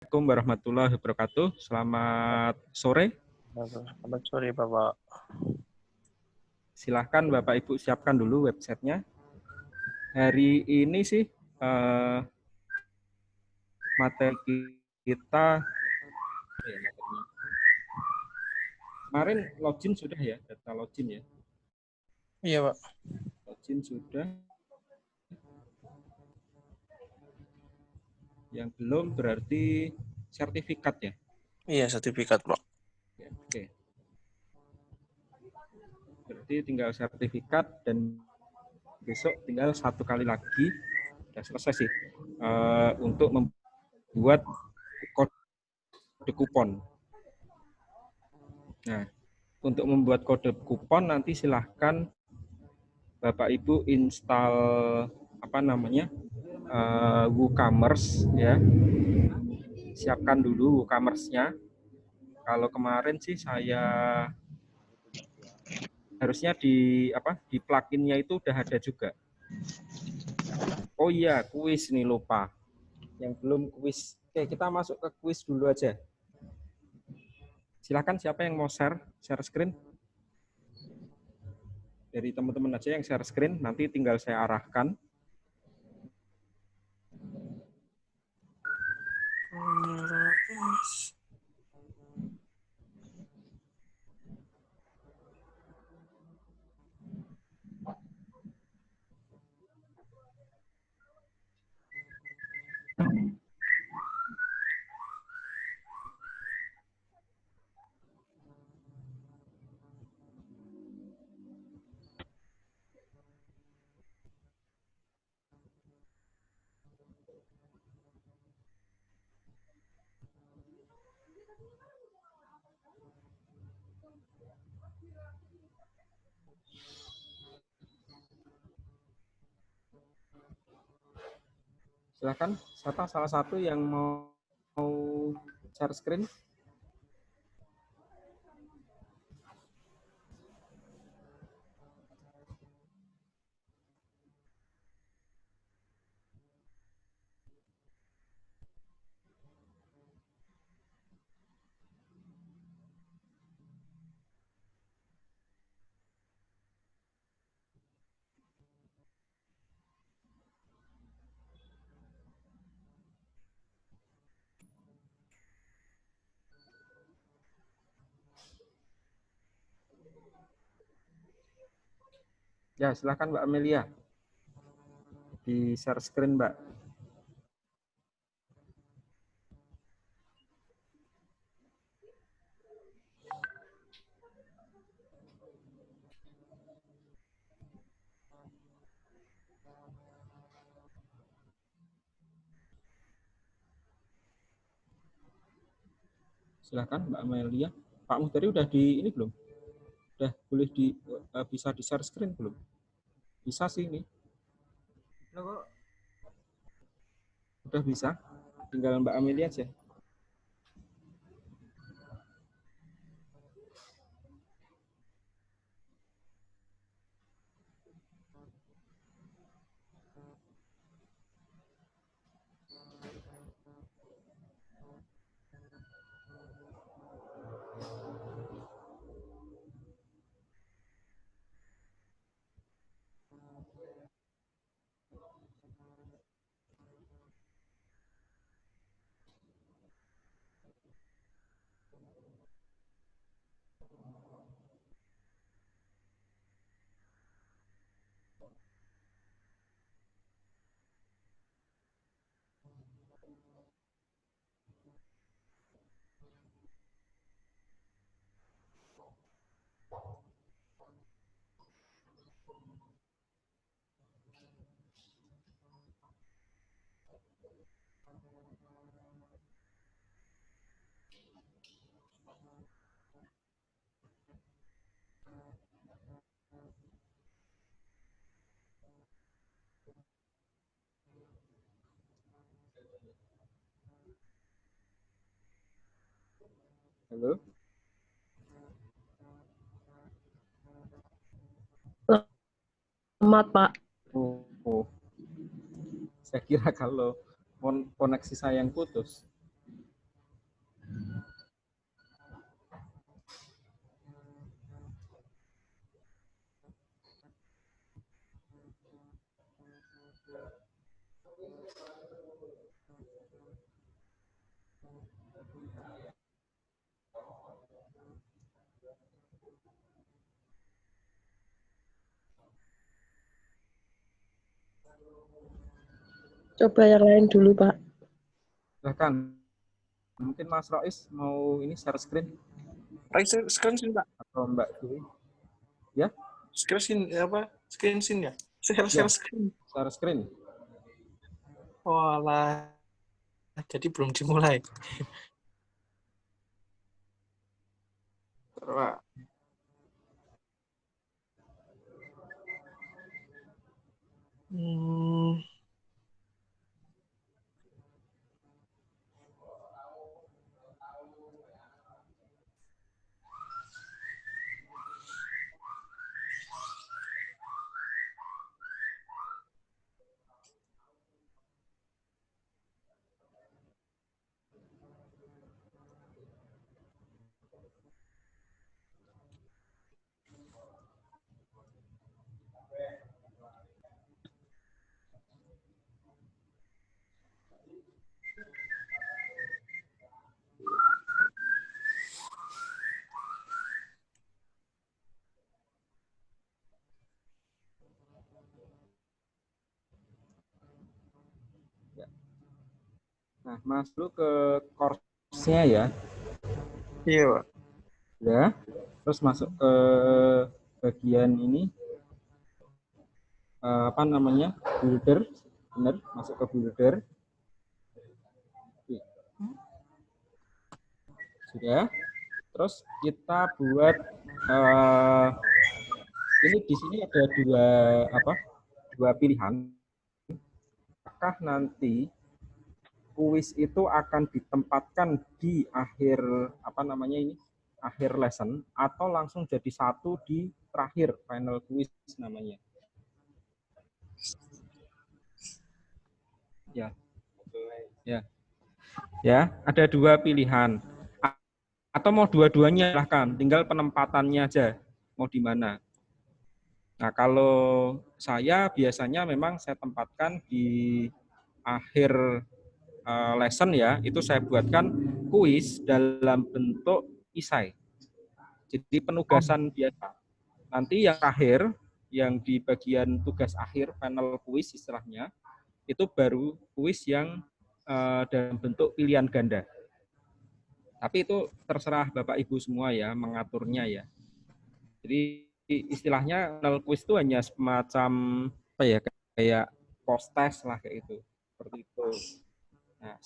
Assalamualaikum warahmatullahi wabarakatuh. Selamat sore. Selamat sore, Bapak. Silahkan Bapak Ibu siapkan dulu websitenya. Hari ini sih materi kita kemarin login sudah ya, data login ya. Iya, Pak. Login sudah. Yang belum berarti sertifikat ya. Iya, sertifikat, Pak. Oke. Berarti tinggal sertifikat dan besok tinggal satu kali lagi sudah selesai sih untuk membuat kode kupon. Nah, untuk membuat kode kupon nanti silahkan Bapak Ibu install WooCommerce ya. Siapkan dulu WooCommerce-nya. Kalau kemarin sih saya harusnya di plugin-nya itu udah ada juga. Oh iya, kuis nih lupa. Yang belum kuis. Oke, kita masuk ke kuis dulu aja. Silakan siapa yang mau share screen? Dari teman-teman aja yang share screen, nanti tinggal saya arahkan. Silakan, siapa salah satu yang mau share screen? Ya, silakan Mbak Amelia. Di share screen, Mbak. Silakan Mbak Amelia. Pak Muhtari udah di ini belum? Udah boleh bisa di share screen belum? Bisa sih ini. Udah bisa. Tinggal Mbak Amelia aja. Halo. Selamat, Pak. Saya kira kalau koneksi saya yang putus. Coba yang lain dulu, Pak. Silahkan. Mungkin Mas Rais mau ini share screen Screen sini, Pak. atau Mbak Dewi. Ya? Screen apa? Screen sini ya? Share Ya. screen. Share screen. Walah. Jadi belum dimulai. Pak. Nah, masuk ke course-nya ya. Iya, Pak. Ya. Terus masuk ke bagian ini apa namanya? Builder. Benar, masuk ke builder. Sudah. Terus kita buat ini di sini ada dua pilihan. Apakah nanti kuis itu akan ditempatkan di akhir akhir lesson atau langsung jadi satu di terakhir final quiz namanya. Ya, ada dua pilihan. Atau mau dua-duanya silahkan, tinggal penempatannya aja mau di mana. Nah, kalau saya biasanya memang saya tempatkan di akhir lesson ya, itu saya buatkan kuis dalam bentuk isai. Jadi penugasan biasa. Nanti yang akhir, yang di bagian tugas akhir, final kuis istilahnya, itu baru kuis yang dalam bentuk pilihan ganda. Tapi itu terserah Bapak Ibu semua ya, mengaturnya ya. Jadi istilahnya final quiz itu hanya semacam apa ya, kayak post test lah kayak itu. Seperti itu. Nah,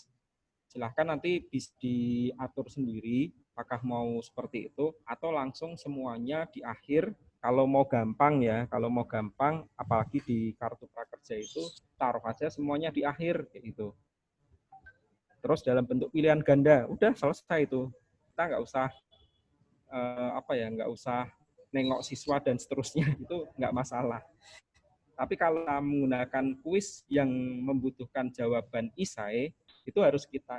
silahkan nanti bisa diatur sendiri apakah mau seperti itu atau langsung semuanya di akhir. Kalau mau gampang ya, kalau mau gampang apalagi di kartu prakerja itu taruh aja semuanya di akhir kayak gitu. Terus dalam bentuk pilihan ganda, udah selesai itu. Kita nggak usah nggak usah nengok siswa dan seterusnya, itu nggak masalah. Tapi kalau menggunakan kuis yang membutuhkan jawaban isai, itu harus kita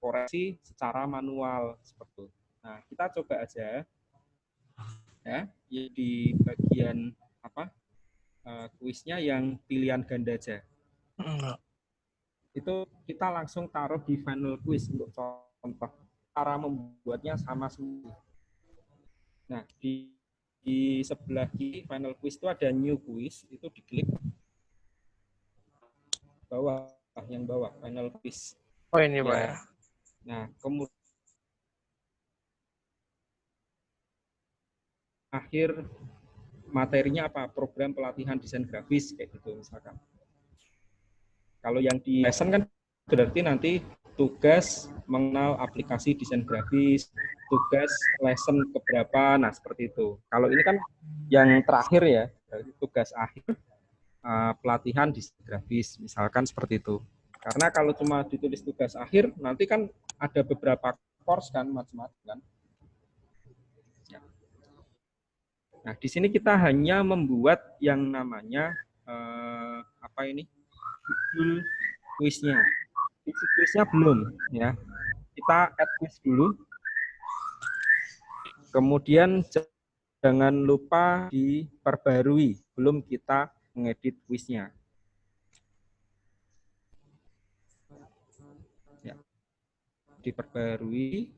koreksi secara manual seperti itu. Nah, kita coba aja ya di bagian kuisnya yang pilihan ganda aja. Itu kita langsung taruh di final quiz untuk contoh. Cara membuatnya sama semua. Nah, di sebelah kiri final quiz itu ada new quiz, itu diklik yang bawah final quiz. Oh ini ya. Pak ya. Nah, kemudian akhir materinya apa? Program pelatihan desain grafis kayak gitu misalkan. Kalau yang di lesson kan berarti nanti tugas mengenal aplikasi desain grafis, tugas lesson keberapa, nah seperti itu. Kalau ini kan yang terakhir ya, tugas akhir pelatihan desain grafis, misalkan seperti itu. Karena kalau cuma ditulis tugas akhir, nanti kan ada beberapa course kan, macam-macam kan. Nah, di sini kita hanya membuat yang namanya judul kuisnya. Isi kuisnya belum ya. Kita add kuis dulu. Kemudian jangan lupa diperbarui belum kita mengedit kuisnya. Ya. diperbarui,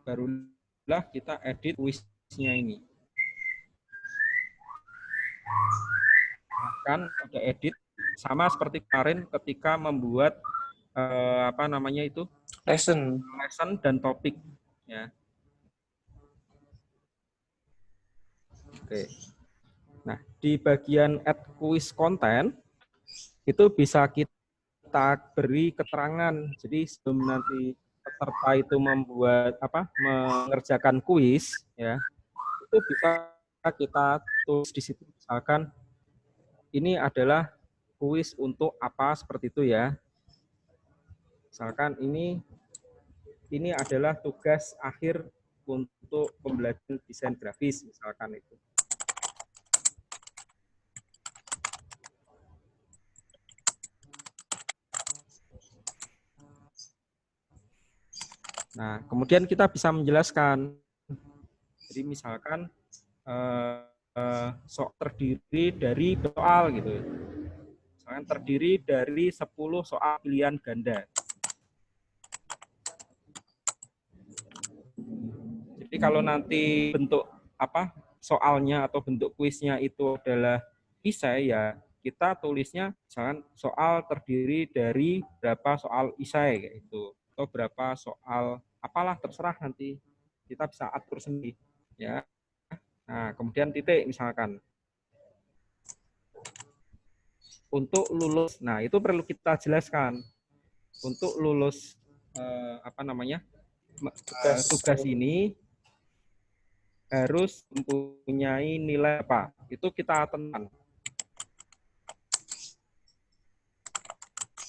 barulah kita edit kuisnya ini. Bahkan ada edit sama seperti kemarin ketika membuat lesson dan topik, ya. Oke. Nah, di bagian add quiz content itu bisa kita beri keterangan. Jadi sebelum nanti peserta itu mengerjakan kuis, ya, itu bisa kita tulis di situ. Misalkan ini adalah kuis untuk apa, seperti itu ya. Misalkan ini adalah tugas akhir untuk pembelajaran desain grafis, misalkan itu. Nah, kemudian kita bisa menjelaskan. Jadi misalkan terdiri dari soal gitu. Misalkan terdiri dari 10 soal pilihan ganda. Jadi kalau nanti bentuk soalnya atau bentuk kuisnya itu adalah isai, ya kita tulisnya misalkan soal terdiri dari berapa soal isai kayak gitu, atau berapa soal apalah, terserah, nanti kita bisa atur sendiri ya. Nah, kemudian titik misalkan untuk lulus. Nah, itu perlu kita jelaskan. Untuk lulus tugas ini harus mempunyai nilai apa? Itu kita tentukan.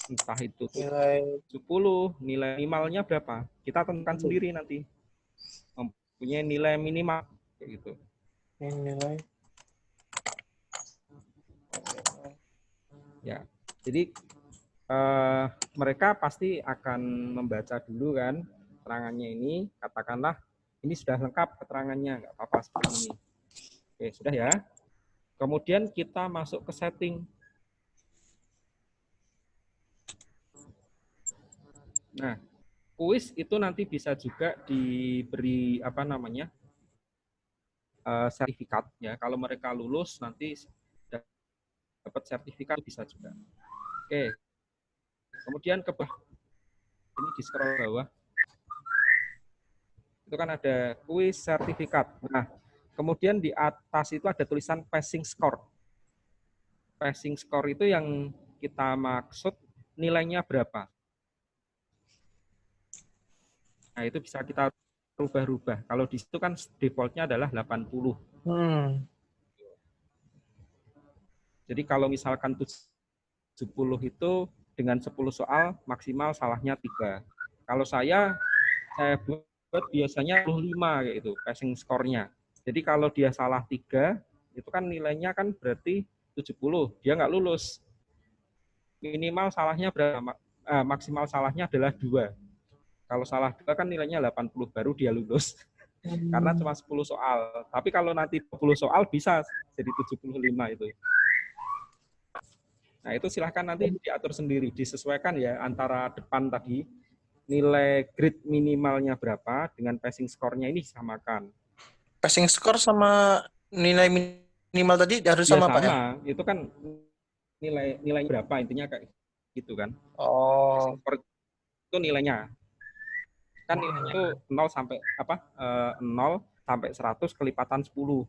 Entah itu nilai 10, nilai minimalnya berapa? Kita tentukan sendiri nanti. Mempunyai nilai minimal kayak gitu. nilai. Ya. Jadi mereka pasti akan membaca dulu kan keterangannya ini, katakanlah ini sudah lengkap keterangannya, nggak apa-apa seperti ini. Oke, sudah ya. Kemudian kita masuk ke setting. Nah, kuis itu nanti bisa juga diberi sertifikat ya. Kalau mereka lulus nanti dapat sertifikat, bisa juga. Oke. Kemudian ke bawah. Ini di scroll bawah. Itu kan ada kuis sertifikat. Nah, kemudian di atas itu ada tulisan passing score. Passing score itu yang kita maksud nilainya berapa. Nah, itu bisa kita rubah-rubah. Kalau di situ kan defaultnya adalah 80. Jadi kalau misalkan 70 itu dengan 10 soal maksimal salahnya 3. Kalau saya buat biasanya 25 kayak itu passing score-nya. Jadi kalau dia salah 3, itu kan nilainya kan berarti 70, dia nggak lulus. Minimal salahnya berapa? Maksimal salahnya adalah 2. Kalau salah 2 kan nilainya 80, baru dia lulus. Karena cuma 10 soal. Tapi kalau nanti 20 soal bisa jadi 75 itu. Nah, itu silahkan nanti diatur sendiri, disesuaikan ya antara depan tadi, nilai grade minimalnya berapa dengan passing score-nya ini disamakan. Passing score sama nilai minimal tadi harus Ya, sama, Pak ya? Itu kan nilai berapa intinya kayak gitu kan. Oh. Passing score itu nilainya. Kan nilainya itu 0 sampai 0 sampai 100 kelipatan 10.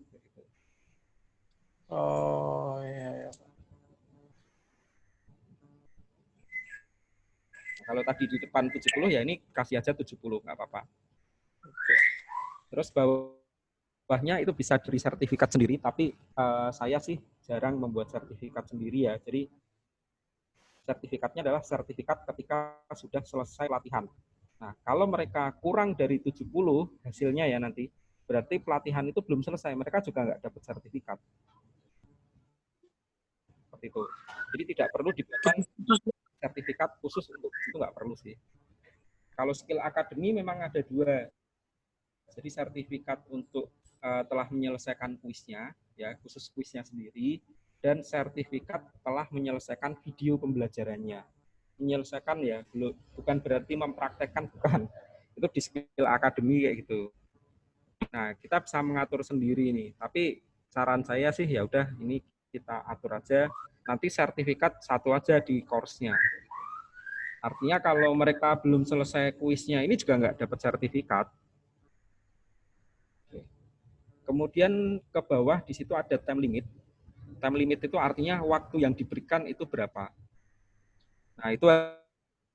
Oh, iya. Kalau tadi di depan 70 ya ini kasih aja 70, nggak apa-apa. Terus bawahnya itu bisa beri sertifikat sendiri, tapi saya sih jarang membuat sertifikat sendiri ya. Jadi sertifikatnya adalah sertifikat ketika sudah selesai latihan. Nah, kalau mereka kurang dari 70 hasilnya ya nanti, berarti pelatihan itu belum selesai, mereka juga nggak dapat sertifikat. Seperti itu. Jadi tidak perlu dibuatkan sertifikat khusus untuk itu, nggak perlu sih. Kalau skill akademi memang ada 2. Jadi sertifikat untuk telah menyelesaikan kuisnya, ya khusus kuisnya sendiri, dan sertifikat telah menyelesaikan video pembelajarannya. menyelesaikan ya, bukan berarti mempraktekkan, bukan. Itu di skill akademi kayak gitu. Nah, kita bisa mengatur sendiri nih. Tapi saran saya sih ya udah ini kita atur aja. Nanti sertifikat satu aja di course-nya. Artinya kalau mereka belum selesai kuisnya ini juga nggak dapat sertifikat. Kemudian ke bawah di situ ada time limit. Time limit itu artinya waktu yang diberikan itu berapa. Nah, itu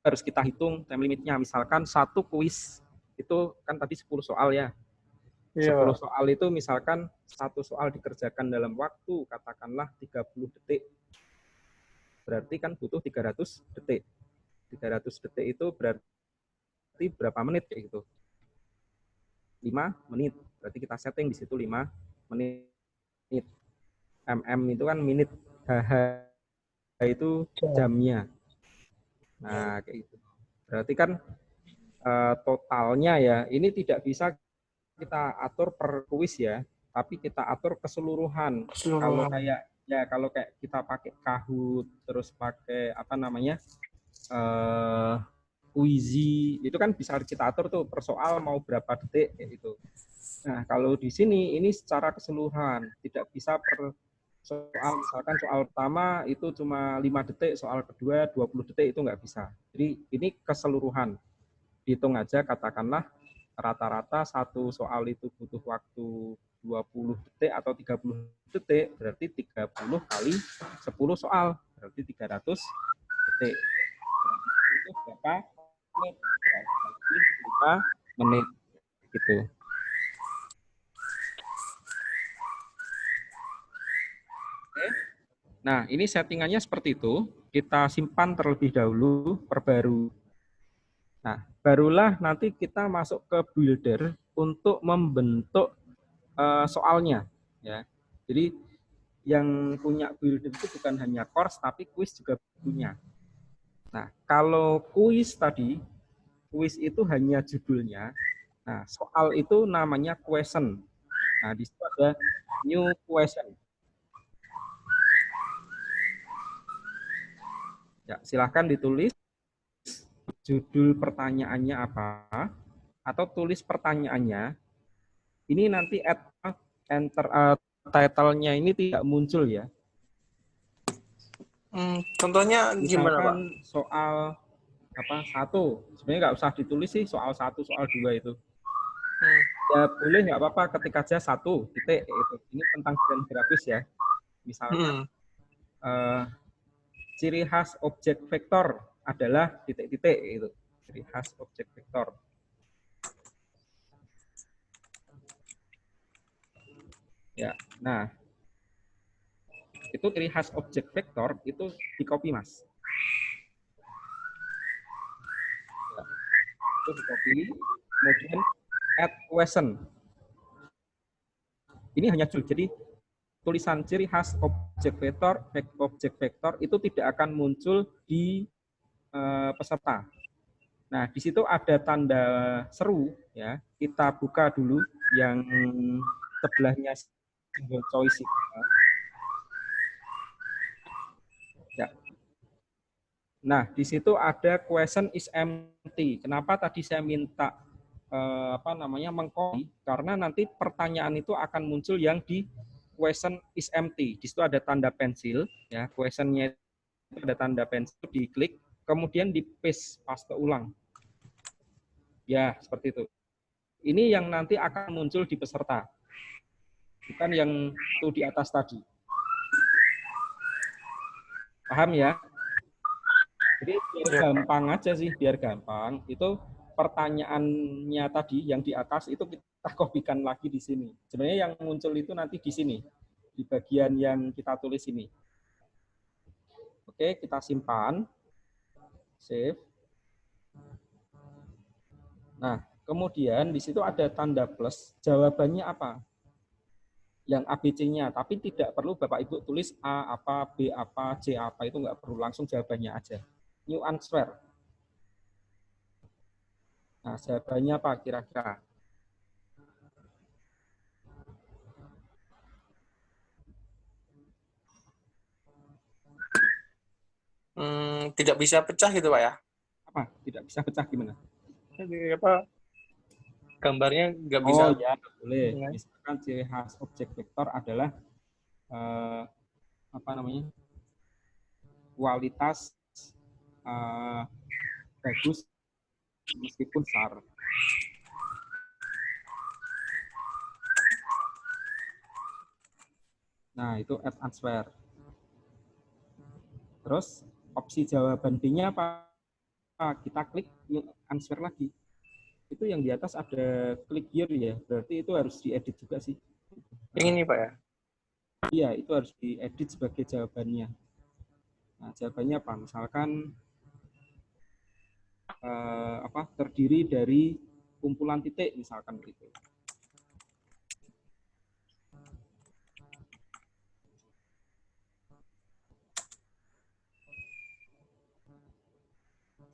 harus kita hitung time limitnya. Misalkan satu kuis itu kan tadi 10 soal ya. 10 soal itu misalkan satu soal dikerjakan dalam waktu katakanlah 30 detik. Berarti kan butuh 300 detik. 300 detik itu berarti berapa menit kayak gitu? 5 menit. Berarti kita setting di situ 5 menit. MM itu kan menit, HH itu jamnya. Nah, kayak gitu. Berarti kan totalnya ya, ini tidak bisa kita atur per kuis ya, tapi kita atur keseluruhan. Kalau kayak kita pakai Kahoot, terus pakai apa namanya, Quizy, itu kan bisa kita atur tuh per soal mau berapa detik kayak gitu. Nah, kalau di sini ini secara keseluruhan, tidak bisa per soal, misalkan soal pertama itu cuma 5 detik, soal kedua 20 detik, itu nggak bisa. Jadi ini keseluruhan. Hitung aja katakanlah rata-rata satu soal itu butuh waktu 20 detik atau 30 detik, berarti 30 kali 10 soal, berarti 300 detik. Itu berapa menit? 5 menit gitu. Oke. Nah, ini settingannya seperti itu. Kita simpan terlebih dahulu, perbarui. Nah, barulah nanti kita masuk ke builder untuk membentuk soalnya. Ya. Jadi yang punya builder itu bukan hanya course, tapi quiz juga punya. Nah, kalau quiz tadi, quiz itu hanya judulnya. Nah, soal itu namanya question. Nah, di situ ada new question. Ya, silahkan ditulis judul pertanyaannya apa, atau tulis pertanyaannya. Ini nanti enter title-nya ini tidak muncul ya. Contohnya gimana, Pak? Misalkan soal apa satu, sebenarnya nggak usah ditulis sih soal 1, soal 2 itu. Ya boleh nggak apa-apa ketik aja 1 titik itu. Ini tentang desain grafis ya. Misalkan ciri khas objek vektor adalah titik-titik itu. Ciri khas objek vektor. Ya, nah itu ciri khas objek vektor itu di copy mas. Ya, itu di copy, kemudian add question. Ini hanya judul, jadi tulisan ciri khas objek vektor itu tidak akan muncul di peserta. Nah, di situ ada tanda seru ya. Kita buka dulu yang sebelahnya single choice. Ya. Nah, di situ ada question is empty. Kenapa tadi saya minta mengcopy? Karena nanti pertanyaan itu akan muncul yang di question is empty. Di situ ada tanda pensil, ya. Questionnya itu ada tanda pensil, diklik, kemudian di paste ulang. Ya, seperti itu. Ini yang nanti akan muncul di peserta. Bukan yang itu di atas tadi. Paham ya? Jadi biar gampang aja sih, biar gampang. Itu pertanyaannya tadi yang di atas itu kita kopikan lagi di sini. Sebenarnya yang muncul itu nanti di sini, di bagian yang kita tulis ini. Oke, kita simpan. Save. Nah, kemudian di situ ada tanda plus. Jawabannya apa? Yang ABC-nya, tapi tidak perlu Bapak Ibu tulis A apa, B apa, C apa, itu nggak perlu, langsung jawabannya aja. New answer. Nah, jawabannya apa kira-kira? tidak bisa pecah gitu Pak ya? Apa? Tidak bisa pecah gimana? Jadi apa? Gambarnya nggak Oh bisa. ya, boleh. Ya. Misalkan ciri khas objek vektor adalah eh, apa namanya? Kualitas eh, bagus meskipun besar. Nah, itu add answer. Terus opsi jawaban B-nya apa? Kita klik new answer lagi. Itu yang di atas ada klik here ya. Berarti itu harus diedit juga sih. Yang ini Pak ya? Iya, itu harus diedit sebagai jawabannya. Nah, jawabannya apa? Misalkan terdiri dari kumpulan titik misalkan begitu.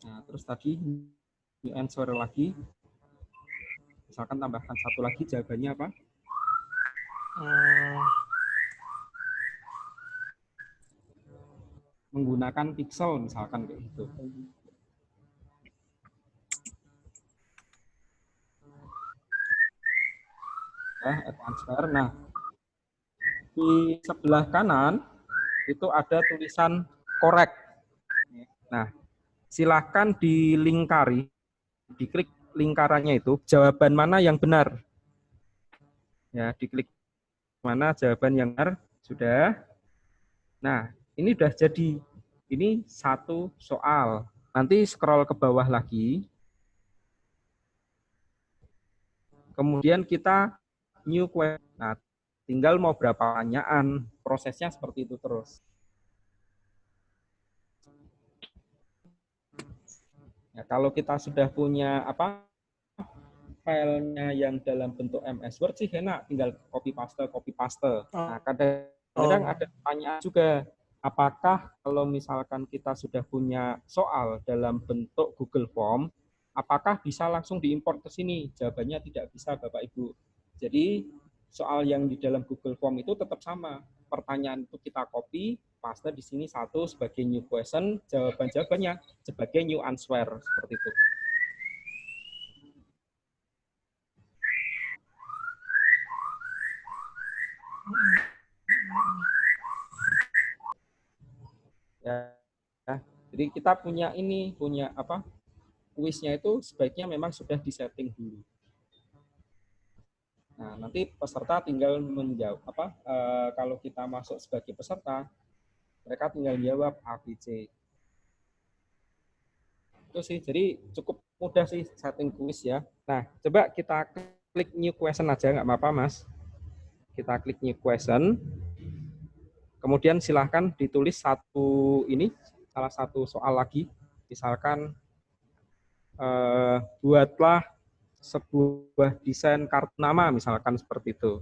Nah, terus tadi new answer lagi. Misalkan tambahkan satu lagi, jawabannya apa? Menggunakan pixel misalkan kayak gitu. Ya, add answer. Nah, di sebelah kanan itu ada tulisan correct. Nah, silahkan dilingkari, diklik lingkarannya itu, jawaban mana yang benar. Ya, diklik mana jawaban yang benar, sudah. Nah, ini sudah jadi. Ini satu soal. Nanti scroll ke bawah lagi. Kemudian kita new question. Nah, tinggal mau berapa pertanyaan. Prosesnya seperti itu terus. Ya, kalau kita sudah punya filenya yang dalam bentuk MS Word sih enak, tinggal copy paste. Nah, kadang-kadang ada pertanyaan juga, apakah kalau misalkan kita sudah punya soal dalam bentuk Google Form, apakah bisa langsung diimport ke sini? Jawabannya tidak bisa, Bapak Ibu. Jadi soal yang di dalam Google Form itu tetap sama. Pertanyaan itu kita copy, paste di sini satu sebagai new question, jawabannya sebagai new answer, seperti itu. Ya, jadi kita punya kuisnya itu sebaiknya memang sudah disetting dulu. Nah, nanti peserta tinggal menjawab kalau kita masuk sebagai peserta, mereka tinggal jawab A, B, C. Itu sih, jadi cukup mudah sih setting kuis ya. Nah, coba kita klik new question aja, nggak apa-apa Mas. Kita klik new question. Kemudian silahkan ditulis salah satu soal lagi. Misalkan buatlah sebuah desain kartu nama, misalkan seperti itu.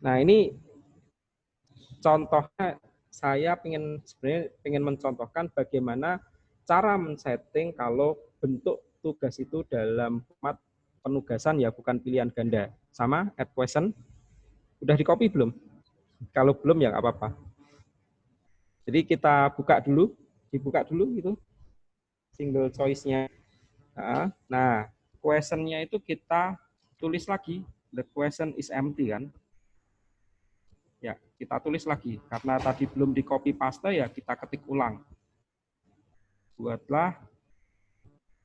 Nah, ini contohnya saya sebenarnya pengen mencontohkan bagaimana cara men-setting kalau bentuk tugas itu dalam format penugasan ya, bukan pilihan ganda. Sama, add question. Udah di-copy belum? Kalau belum ya nggak apa-apa. Jadi kita dibuka dulu gitu, single choice-nya. Nah, question-nya itu kita tulis lagi, the question is empty kan. Ya, kita tulis lagi. Karena tadi belum di copy paste ya kita ketik ulang. Buatlah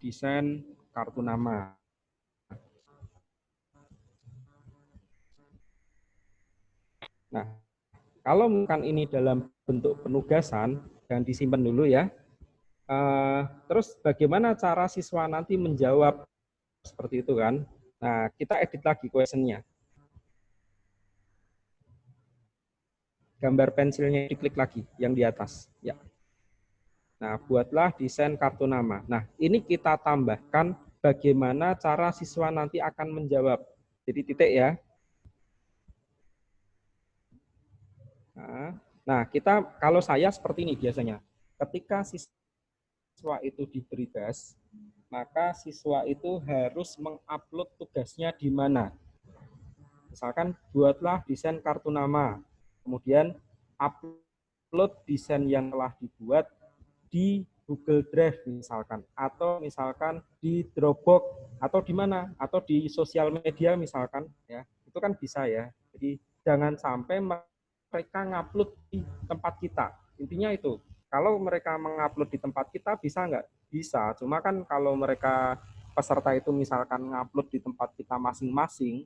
desain kartu nama. Nah, kalau bukan ini dalam bentuk penugasan, dan disimpan dulu ya. Terus bagaimana cara siswa nanti menjawab seperti itu kan? Nah, kita edit lagi question-nya. Gambar pensilnya diklik lagi yang di atas. Ya. Nah, buatlah desain kartu nama. Nah, ini kita tambahkan bagaimana cara siswa nanti akan menjawab. Jadi titik ya. Nah, kalau saya seperti ini biasanya. Ketika siswa itu diberi tugas, maka siswa itu harus mengupload tugasnya di mana. Misalkan buatlah desain kartu nama, kemudian upload upload desain yang telah dibuat di Google Drive misalkan, atau misalkan di Dropbox, atau di mana, atau di sosial media misalkan, ya itu kan bisa ya. Jadi jangan sampai mereka ngupload di tempat kita. Intinya itu. Kalau mereka mengupload di tempat kita bisa nggak? Bisa. Cuma kan kalau mereka peserta itu misalkan ngupload di tempat kita masing-masing,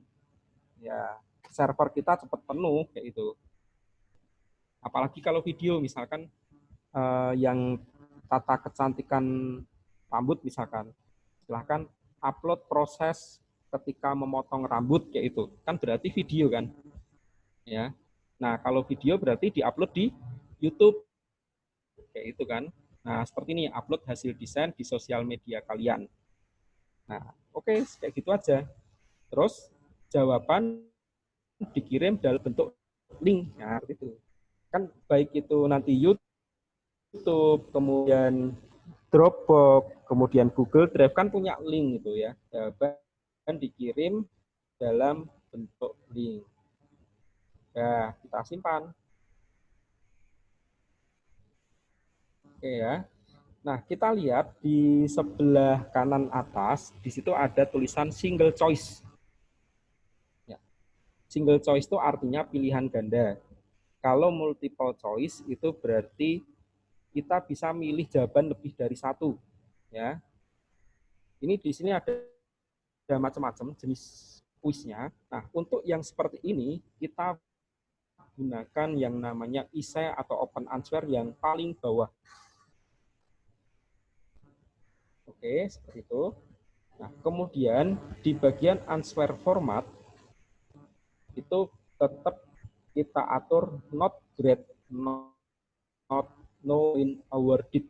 ya server kita cepat penuh kayak itu. Apalagi kalau video misalkan yang tata kecantikan rambut misalkan, silahkan upload proses ketika memotong rambut kayak itu, kan berarti video kan, ya. Nah kalau video berarti diupload di YouTube kayak itu kan. Nah seperti ini, upload hasil desain di sosial media kalian. Nah oke, kayak gitu aja. Terus jawaban dikirim dalam bentuk link, nah itu kan, baik itu nanti YouTube, kemudian Dropbox, kemudian Google Drive kan punya link itu ya. Dan dikirim dalam bentuk link. Ya, kita simpan. Oke ya. Nah, kita lihat di sebelah kanan atas, di situ ada tulisan single choice. Ya. Single choice itu artinya pilihan ganda. Kalau multiple choice itu berarti kita bisa milih jawaban lebih dari satu. Ya, ini di sini ada macam-macam jenis kuisnya. Nah, untuk yang seperti ini kita gunakan yang namanya essay atau open answer yang paling bawah. Oke, seperti itu. Nah, kemudian di bagian answer format itu tetap kita atur not grade, not no in awarded.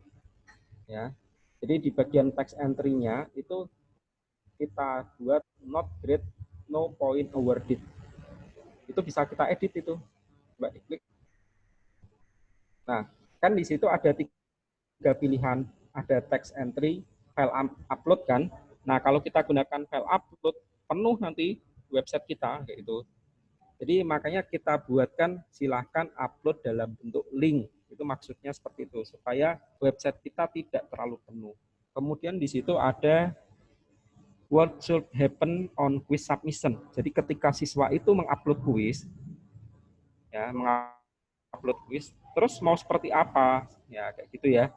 Ya. Jadi di bagian text entry-nya itu kita buat not grade, no point awarded. Itu bisa kita edit itu. Coba diklik. Nah, kan di situ ada 3 pilihan. Ada text entry, file upload kan. Nah, kalau kita gunakan file upload, penuh nanti website kita kayak itu. Jadi makanya kita buatkan silahkan upload dalam bentuk link. Itu maksudnya seperti itu, supaya website kita tidak terlalu penuh. Kemudian di situ ada what should happen on quiz submission. Jadi ketika siswa itu mengupload quiz, ya mengupload quiz, terus mau seperti apa? Ya kayak gitu ya.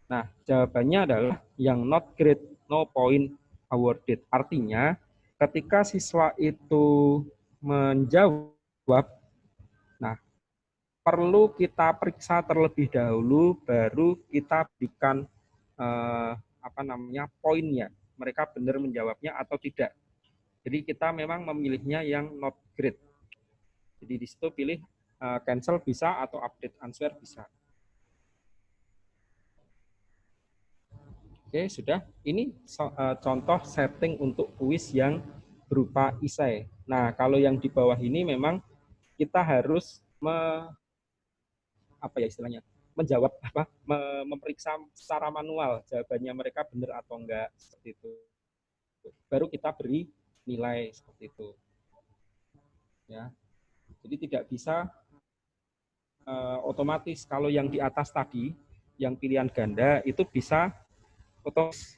Nah, jawabannya adalah yang not grade, no point awarded. Artinya, ketika siswa itu menjawab, nah, perlu kita periksa terlebih dahulu, baru kita berikan poinnya. Mereka benar menjawabnya atau tidak. Jadi kita memang memilihnya yang not grade. Jadi di situ pilih cancel bisa atau update answer bisa. Oke, sudah. Ini contoh setting untuk kuis yang berupa essay. Nah, kalau yang di bawah ini memang kita harus menjawab memeriksa secara manual jawabannya mereka benar atau enggak seperti itu. Baru kita beri nilai seperti itu. Ya. Jadi tidak bisa otomatis. Kalau yang di atas tadi, yang pilihan ganda itu bisa otomatis.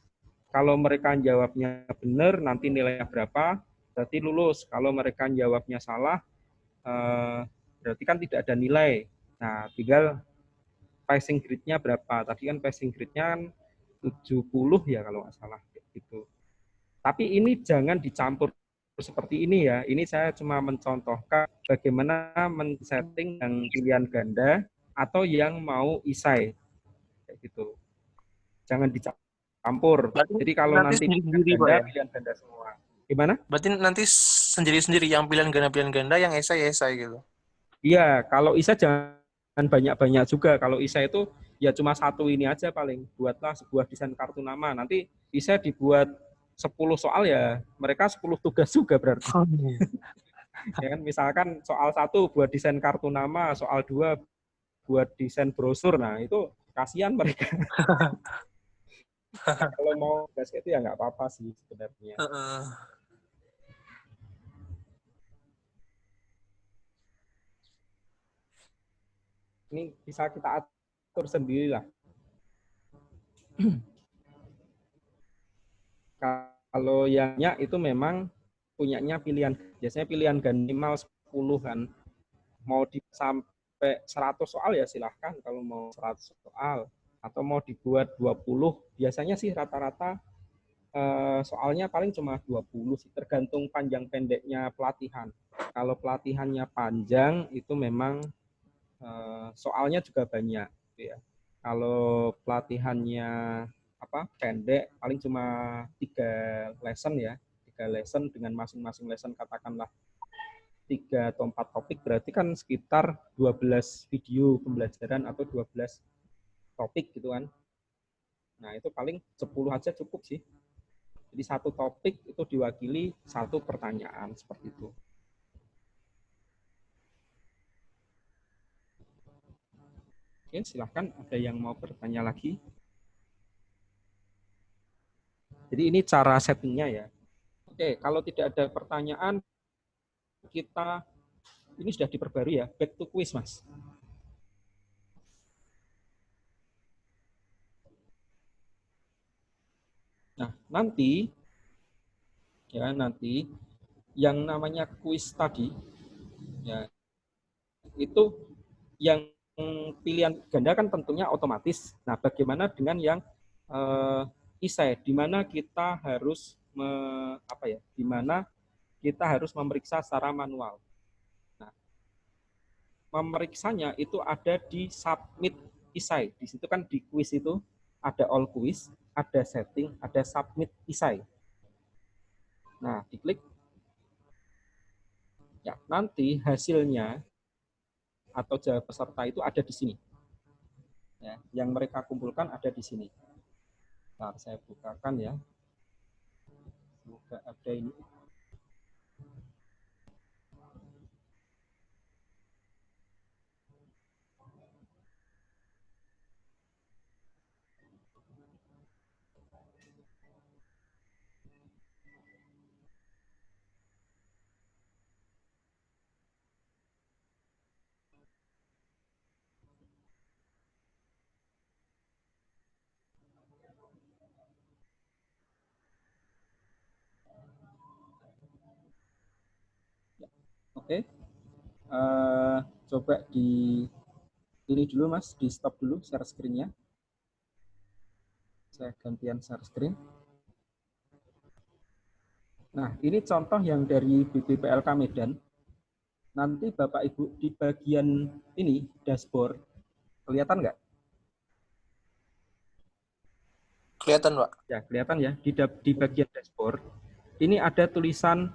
Kalau mereka jawabnya benar, nanti nilainya berapa, berarti lulus. Kalau mereka jawabnya salah, berarti kan tidak ada nilai. Nah, tinggal passing grade-nya berapa. Tadi kan passing grade-nya kan 70 ya kalau nggak salah. Gitu. Tapi ini jangan dicampur seperti ini ya. Ini saya cuma mencontohkan bagaimana men-setting yang pilihan ganda atau yang mau isai. Kayak gitu. Jangan dicampur. Berarti Jadi kalau nanti sendiri-sendiri, Pak, ya? pilihan ganda semua. Gimana? Berarti nanti sendiri-sendiri yang pilihan ganda, yang esai gitu. Iya, kalau isai jangan banyak-banyak juga. Kalau isai itu ya cuma satu ini aja paling. Buatlah sebuah desain kartu nama. Nanti isai dibuat 10 soal ya, mereka 10 tugas juga berarti. Oh, iya. Ya kan, misalkan soal 1 buat desain kartu nama, soal 2 buat desain brosur. Nah, itu kasihan mereka. Kalau mau tugas itu ya nggak apa-apa sih sebenarnya. Ini bisa kita atur sendirilah. Kalau yangnya itu memang punyanya pilihan. Biasanya pilihan ganda minimal 10 kan. Mau di sampai 100 soal ya silahkan kalau mau 100 soal. Atau mau dibuat 20. Biasanya sih rata-rata soalnya paling cuma 20 sih. Tergantung panjang pendeknya pelatihan. Kalau pelatihannya panjang itu memang soalnya juga banyak. Gitu ya. Kalau pelatihannya pendek paling cuma 3 lesson ya, 3 lesson dengan masing-masing lesson katakanlah 3 atau 4 topik, berarti kan sekitar 12 video pembelajaran atau 12 topik gitu kan. Nah itu paling 10 aja cukup sih. Jadi satu topik itu diwakili satu pertanyaan seperti itu. Oke, silahkan ada yang mau bertanya lagi. Jadi ini cara settingnya ya. Oke, kalau tidak ada pertanyaan, kita ini sudah diperbarui ya, back to quiz Mas. Nah, nanti yang namanya quiz tadi ya itu yang pilihan ganda kan tentunya otomatis. Nah, bagaimana dengan yang isai di mana kita harus di mana kita harus memeriksa secara manual. Nah, memeriksanya itu ada di submit isai. Di situ kan di quiz itu ada all quiz, ada setting, ada submit isai. Nah, diklik. Ya, nanti hasilnya atau jawab peserta itu ada di sini. Ya, yang mereka kumpulkan ada di sini. Nah, saya bukakan ya. Semoga ada ini. Oke. Coba di ini dulu Mas, di stop dulu share screen-nya. Saya gantian share screen. Nah, ini contoh yang dari BPPLK Medan. Nanti Bapak Ibu di bagian ini dashboard kelihatan nggak? Kelihatan, Pak. Ya, kelihatan ya di bagian dashboard. Ini ada tulisan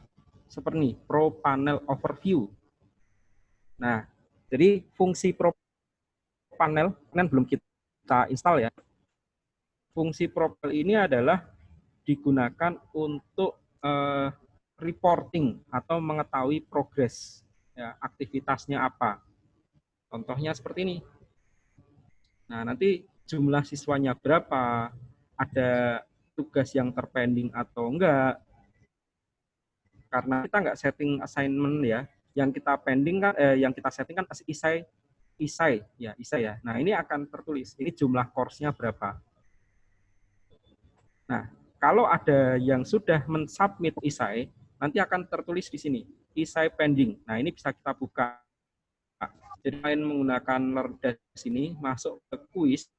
seperti ini, Pro Panel Overview. Nah, jadi fungsi Pro Panel kan belum kita install ya. Fungsi Pro Panel ini adalah digunakan untuk reporting atau mengetahui progres ya, aktivitasnya apa. Contohnya seperti ini. Nah, nanti jumlah siswanya berapa, ada tugas yang terpending atau enggak, karena kita nggak setting assignment ya, yang kita pending kan yang kita setting kan isai ya. Nah, ini akan tertulis ini jumlah course-nya berapa. Nah, kalau ada yang sudah mensubmit isai, nanti akan tertulis di sini isai pending. Nah, ini bisa kita buka. Jadi selain menggunakan Lerdas ini masuk ke quiz.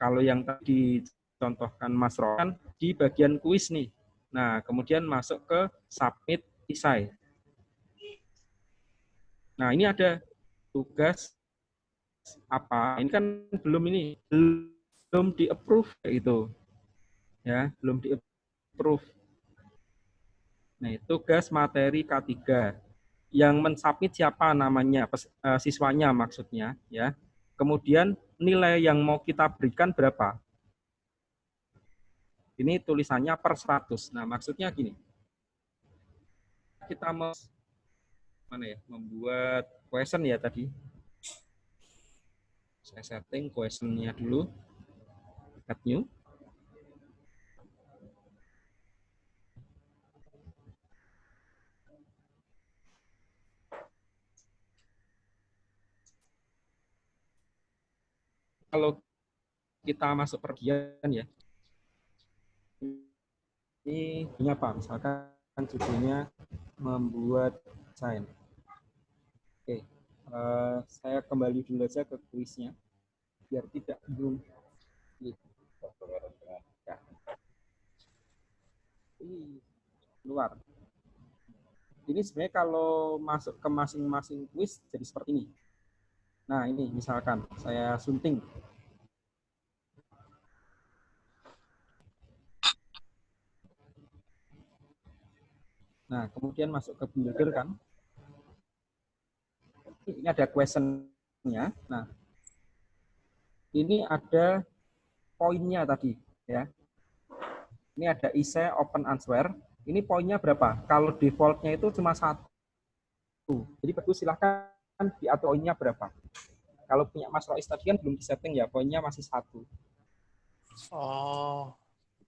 Kalau yang tadi dicontohkan Mas Rokan di bagian quiz nih. Nah, kemudian masuk ke submit isai. Nah, ini ada tugas apa? Ini kan belum di-approve itu. Ya, belum di-approve. Nah, tugas materi K3. Yang mensubmit siapa namanya? Siswanya maksudnya, ya. Kemudian nilai yang mau kita berikan berapa? Ini tulisannya per 100. Nah, maksudnya gini. Kita mau membuat question ya tadi. Saya setting questionnya dulu. Add new. kalau kita masuk pergian ya, ini apa? Misalkan judulnya membuat desain. Oke, saya kembali dulu aja ke kuisnya biar tidak bingung. Ya. Ini keluar. Ini sebenarnya kalau masuk ke masing-masing kuis jadi seperti ini. Nah ini misalkan saya sunting. Nah kemudian masuk ke builder kan. Ini ada question-nya. Nah ini ada poinnya tadi ya. Ini ada essay open answer. Ini poinnya berapa? Kalau defaultnya itu cuma 1. Jadi bagus silahkan diatur poinnya berapa. Kalau punya Mas Rois tadi kan belum disetting ya, poinnya masih 1. Oh,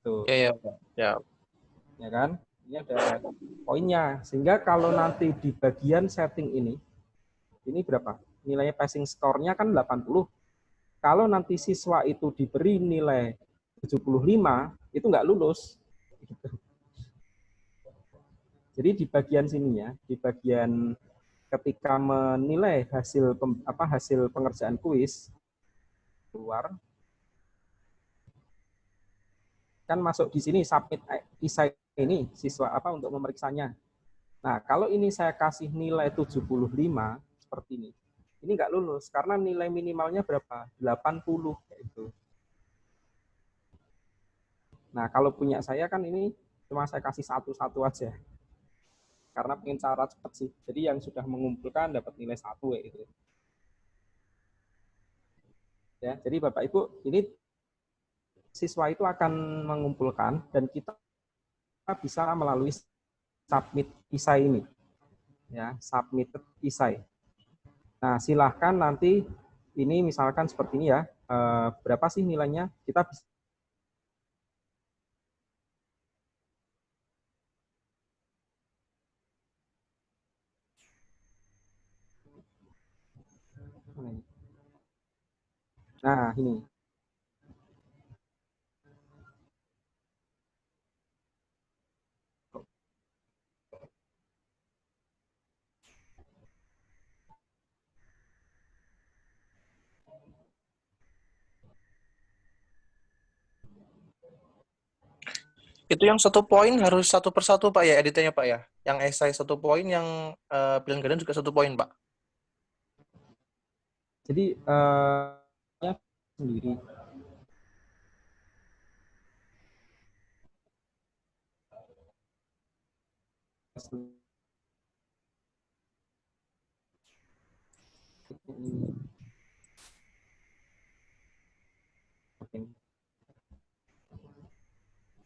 Gitu. ya, ya, ya. Ya kan? Ini ada poinnya. Sehingga kalau nanti di bagian setting ini berapa? Nilai passing score-nya kan 80. Kalau nanti siswa itu diberi nilai 75, itu nggak lulus. Jadi di bagian sini ya, di bagian ketika menilai hasil pengerjaan kuis keluar, kan masuk di sini submit isai ini siswa untuk memeriksanya. Nah, kalau ini saya kasih nilai 75 seperti ini. Ini nggak lulus karena nilai minimalnya berapa? 80 itu. Nah, kalau punya saya kan ini cuma saya kasih satu-satu aja. Karena pengen cara cepat sih. Jadi yang sudah mengumpulkan dapat nilai 1 itu. Ya, jadi Bapak Ibu, ini siswa itu akan mengumpulkan dan kita bisa melalui submit isai ini. Ya, submit isai. Nah, silahkan nanti ini misalkan seperti ini ya. Berapa sih nilainya? Kita bisa Nah, ini. Itu yang 1 poin harus 1 persatu, Pak, ya, editnya, Pak, ya? Yang esai 1 poin, yang pilihan ganda juga 1 poin, Pak? Jadi sendiri.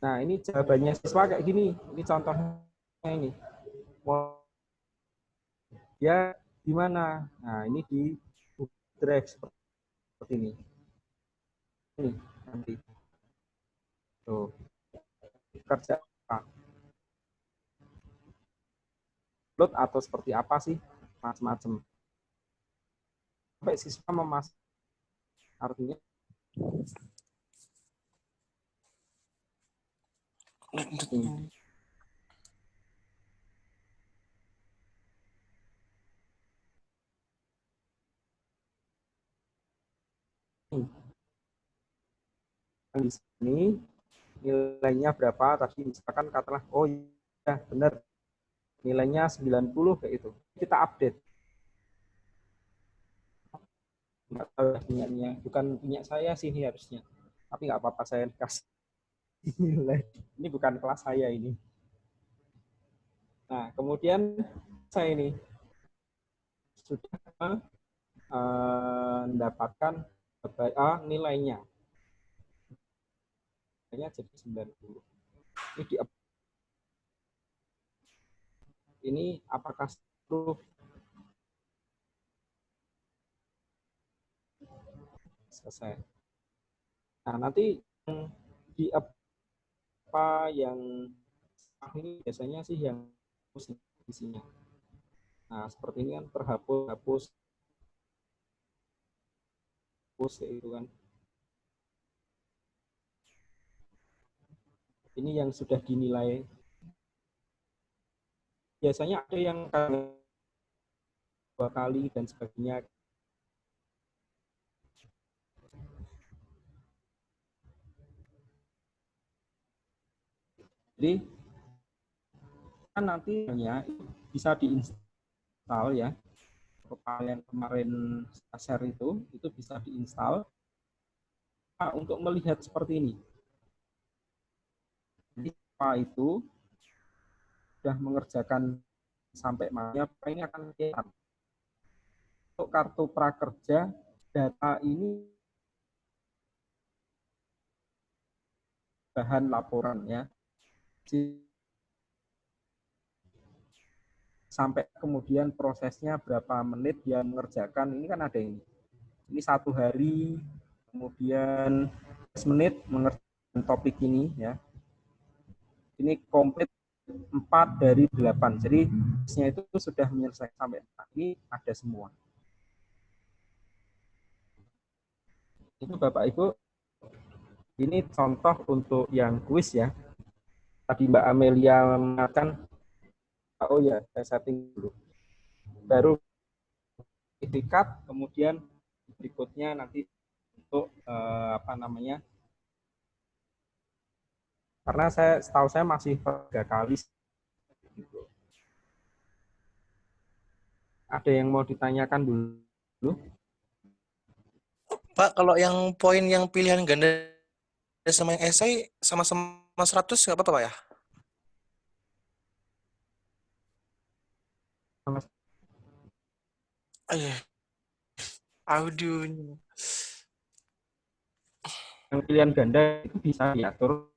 Nah, ini jawabannya siswa kayak gini. Ini contohnya ini. Dia di mana? Nah, ini di Google Drive seperti ini. Ini nanti. Tuh, kerja upload atau seperti apa sih? Macam-macam. Sampai siswa memasang artinya ini. Di sini nilainya berapa tadi misalkan katakanlah oh ya benar nilainya 90 kayak itu kita update nggak tahu punyanya bukan punya saya sih ini harusnya tapi nggak apa-apa saya kasih nilai ini bukan kelas saya ini. Nah kemudian saya ini sudah mendapatkan nilainya jadi 90 ini apakah seluruh selesai. Nah nanti di apa yang ini biasanya sih yang isinya. Nah seperti ini kan terhapus hapus itu kan. Ini yang sudah dinilai. Biasanya ada yang 2 kali dan sebagainya. Jadi kan nantinya bisa diinstal ya. Kalian kemarin share itu bisa diinstal untuk melihat seperti ini. Jadi itu sudah mengerjakan sampai mana, ini akan kelihatan. Untuk kartu prakerja, data ini bahan laporan ya. Sampai kemudian prosesnya berapa menit dia mengerjakan, ini kan ada ini. Ini 1 hari, kemudian 10 menit mengerjakan topik ini ya. Ini komplit 4 dari 8. Jadi itu sudah menyelesaikan sampai ini ada semua. Itu Bapak Ibu, ini contoh untuk yang kuis ya. Tadi Mbak Amelia mengatakan, oh ya, saya setting dulu. Baru sertifikat, kemudian berikutnya nanti untuk apa namanya? Karena setahu saya masih 3 kali. Gitu. Ada yang mau ditanyakan dulu? Pak, kalau yang poin yang pilihan ganda sama yang esai sama-sama 100 nggak apa-apa Pak ya? Audio. Yang pilihan ganda itu bisa diatur.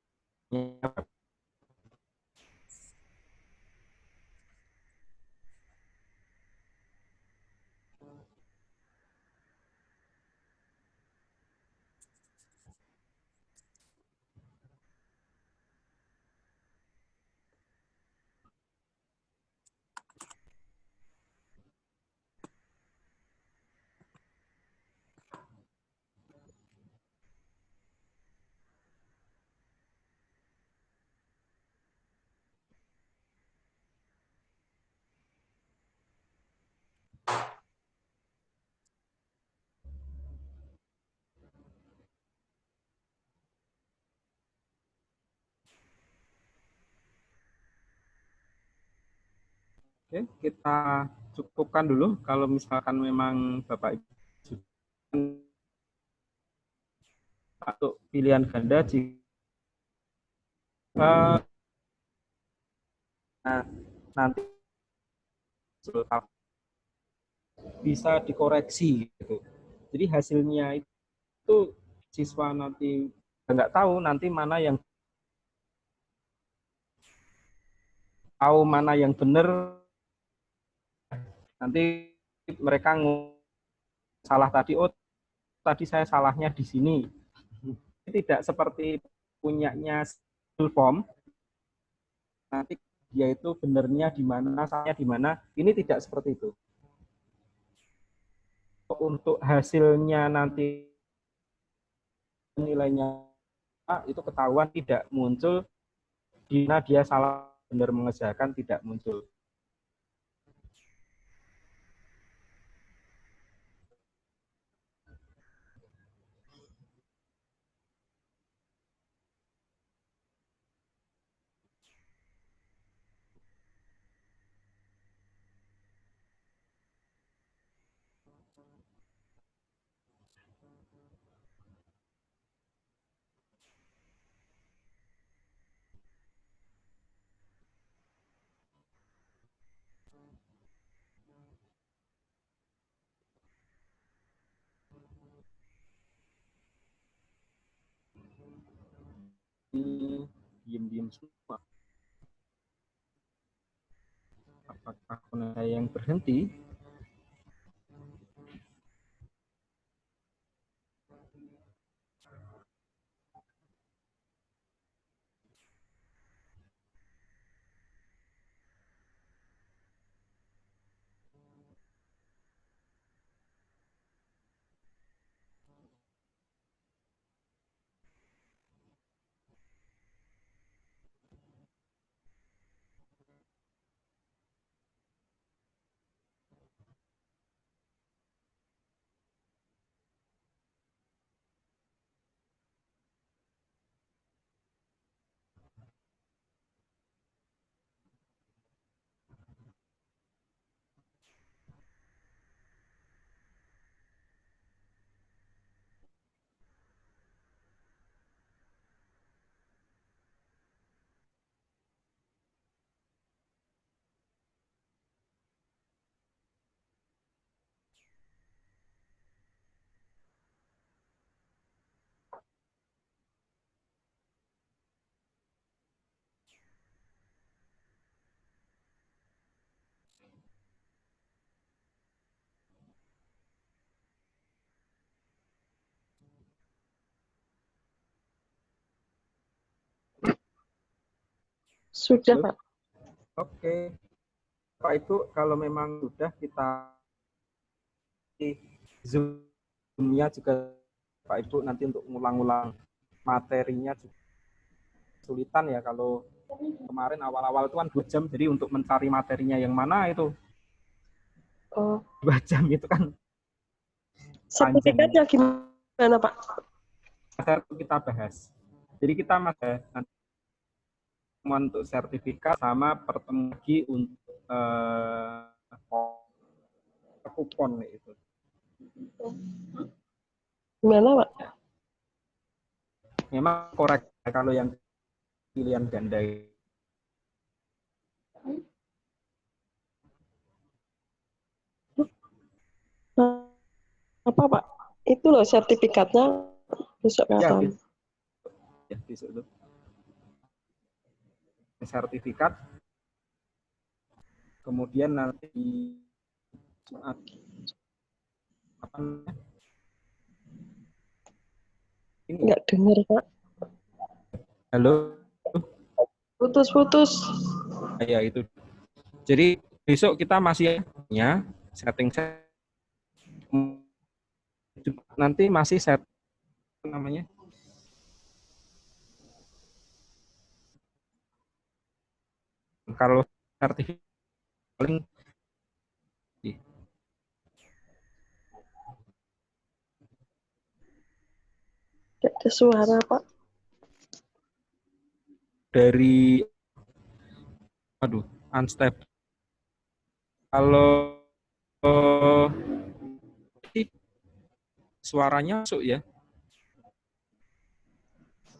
Oke, kita cukupkan dulu. Kalau misalkan memang Bapak Ibu untuk pilihan ganda, jika nanti bisa dikoreksi gitu. Jadi hasilnya itu siswa nanti nggak tahu nanti mana yang benar, nanti mereka salah tadi, oh tadi saya salahnya di sini. Tidak seperti punyanya form, nanti dia itu benernya di mana, salahnya di mana. Ini tidak seperti itu. Untuk hasilnya nanti nilainya itu ketahuan, tidak muncul di mana dia salah benar mengerjakan, tidak muncul. Diam-diam semua. Apakah akun saya yang berhenti? Sudah, Halo? Pak. Oke. Pak itu kalau memang sudah kita Zoom-nya juga Pak Ibu nanti untuk ngulang-ulang materinya juga kesulitan ya kalau kemarin awal-awal itu kan 2 jam, jadi untuk mencari materinya yang mana itu Oh, 2 jam itu kan panjang. sertifikatnya gimana, Pak? Itu kita bahas. Jadi kita masih untuk sertifikat sama pertemuan lagi untuk kupon itu. Gimana, Pak? Memang korek kalau yang pilihan ganda. Nah, apa, Pak? Itu loh sertifikatnya besok Ya, kapan? besok itu. Sertifikat, kemudian nanti apa namanya? Ini Nggak dengar, Pak. halo, Putus-putus. ya itu. Jadi besok kita masih setting nanti masih set namanya kalau sertifikat paling Nggak ada suara, Pak. dari unstable. Kalau suaranya masuk ya.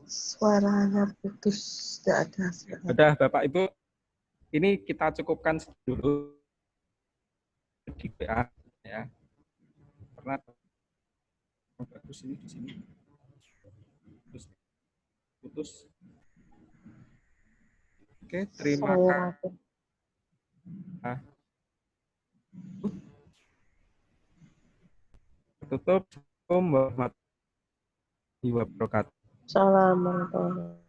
Suaranya putus. Nggak ada suara. Udah Bapak Ibu, ini kita cukupkan dulu di WA ya. Karena bagus ini di sini. Putus. Oke, terima kasih. Tutup. Assalamualaikum warahmatullahi wabarakatuh. Assalamualaikum.